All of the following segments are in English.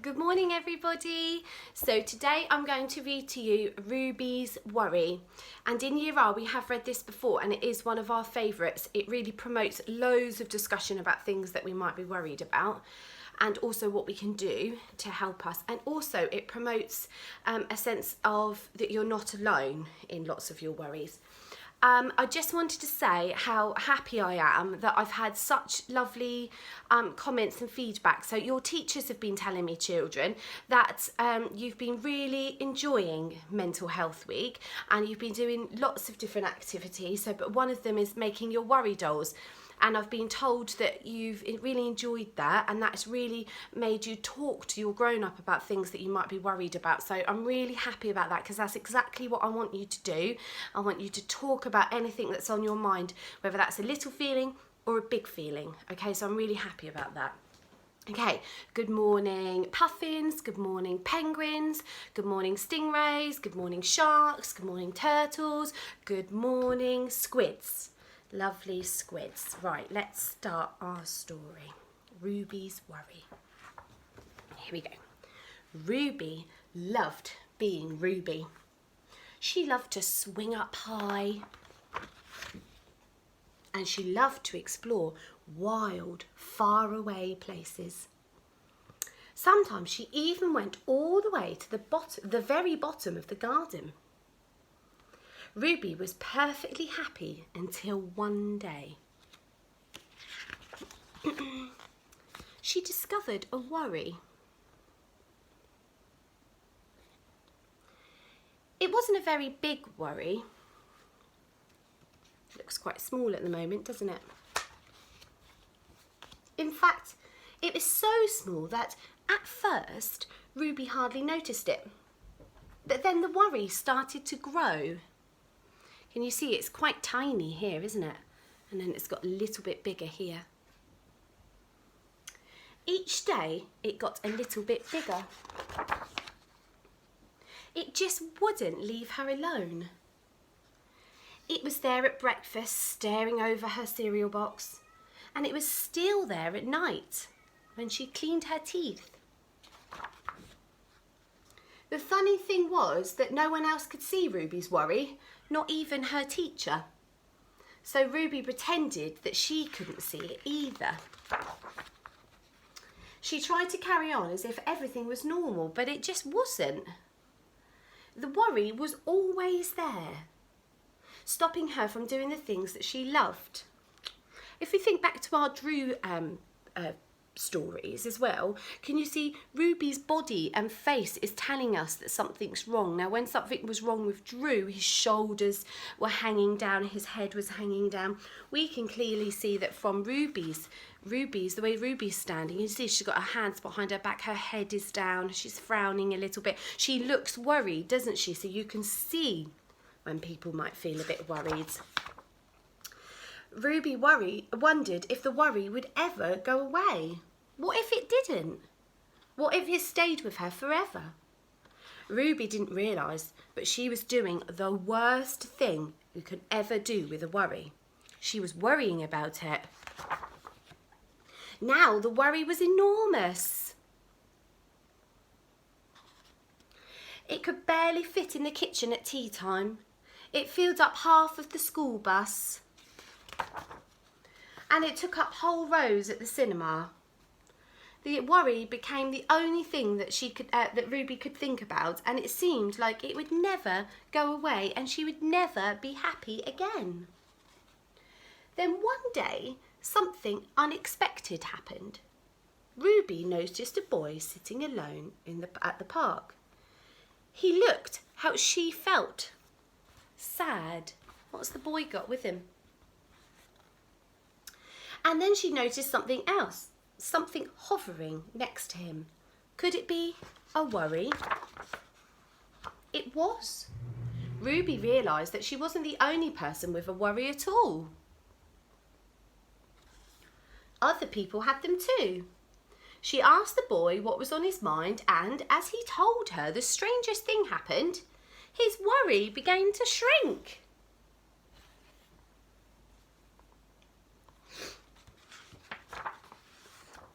Good morning everybody. So today I'm going to read to you Ruby's Worry, and in Year R we have read this before and it is one of our favourites. It really promotes loads of discussion about things that we might be worried about and also what we can do to help us, and also it promotes a sense of that you're not alone in lots of your worries. I just wanted to say how happy I am that I've had such lovely comments and feedback. So your teachers have been telling me, children, that you've been really enjoying Mental Health Week and you've been doing lots of different activities. So, but one of them is making your worry dolls. And I've been told that you've really enjoyed that and that's really made you talk to your grown-up about things that you might be worried about. So I'm really happy about that because that's exactly what I want you to do. I want you to talk about anything that's on your mind, whether that's a little feeling or a big feeling. Okay, so I'm really happy about that. Okay, good morning puffins, good morning penguins, good morning stingrays, good morning sharks, good morning turtles, good morning squids. Lovely squids. Right, let's start our story. Ruby's Worry. Here we go. Ruby loved being Ruby. She loved to swing up high and she loved to explore wild, faraway places. Sometimes she even went all the way to the very bottom of the garden. Ruby was perfectly happy until one day. She discovered a worry. It wasn't a very big worry. It looks quite small at the moment, doesn't it? In fact, it was so small that at first Ruby hardly noticed it. But then the worry started to grow. Can you see it's quite tiny here, isn't it? And then it's got a little bit bigger here. Each day it got a little bit bigger. It just wouldn't leave her alone. It was there at breakfast staring over her cereal box, and it was still there at night when she cleaned her teeth. The funny thing was that no one else could see Ruby's worry, not even her teacher. So Ruby pretended that she couldn't see it either. She tried to carry on as if everything was normal, but it just wasn't. The worry was always there, stopping her from doing the things that she loved. If we think back to our Drew stories as well, can you see Ruby's body and face is telling us that something's wrong. Now when something was wrong with Drew, his shoulders were hanging down, his head was hanging down. We can clearly see that from Ruby's, the way Ruby's standing, you see she's got her hands behind her back, her head is down, she's frowning a little bit. She looks worried, doesn't she? So you can see when people might feel a bit worried. Ruby wondered if the worry would ever go away. What if it didn't? What if it stayed with her forever? Ruby didn't realise, but she was doing the worst thing you could ever do with a worry. She was worrying about it. Now the worry was enormous. It could barely fit in the kitchen at tea time. It filled up half of the school bus. And it took up whole rows at the cinema. The worry became the only thing that that Ruby could think about, and it seemed like it would never go away and she would never be happy again. Then one day, something unexpected happened. Ruby noticed a boy sitting alone at the park. He looked how she felt. Sad. What's the boy got with him? And then she noticed something else, something hovering next to him. Could it be a worry? It was. Ruby realised that she wasn't the only person with a worry at all. Other people had them too. She asked the boy what was on his mind, and as he told her, the strangest thing happened. His worry began to shrink.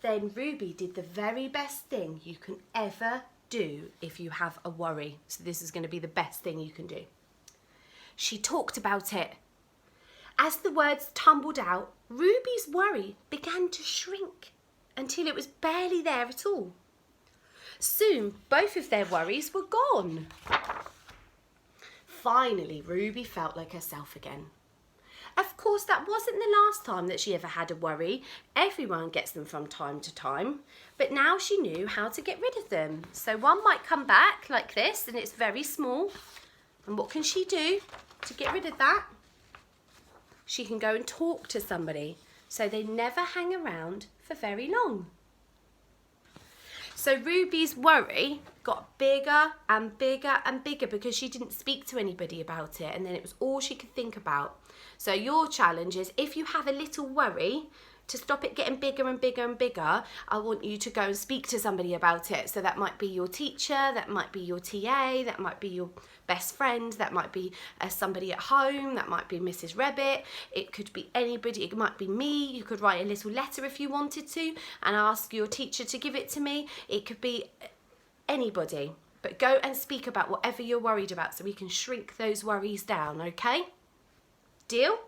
then Ruby did the very best thing you can ever do if you have a worry. So this is going to be the best thing you can do. She talked about it. As the words tumbled out, Ruby's worry began to shrink until it was barely there at all. Soon, both of their worries were gone. Finally, Ruby felt like herself again. Of course, that wasn't the last time that she ever had a worry. Everyone gets them from time to time. But now she knew how to get rid of them. So one might come back like this, and it's very small. And what can she do to get rid of that? She can go and talk to somebody, so they never hang around for very long. So Ruby's worry got bigger and bigger and bigger because she didn't speak to anybody about it, and then it was all she could think about. So your challenge is, if you have a little worry, to stop it getting bigger and bigger and bigger, I want you to go and speak to somebody about it. So that might be your teacher, that might be your TA, that might be your best friend, that might be somebody at home, that might be Mrs. Rabbit, it could be anybody, it might be me. You could write a little letter if you wanted to and ask your teacher to give it to me. It could be anybody, but go and speak about whatever you're worried about so we can shrink those worries down, okay? Deal?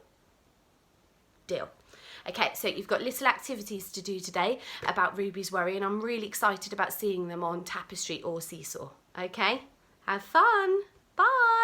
Deal. Okay, so you've got little activities to do today about Ruby's worry, and I'm really excited about seeing them on Tapestry or Seesaw. Okay, have fun. Bye.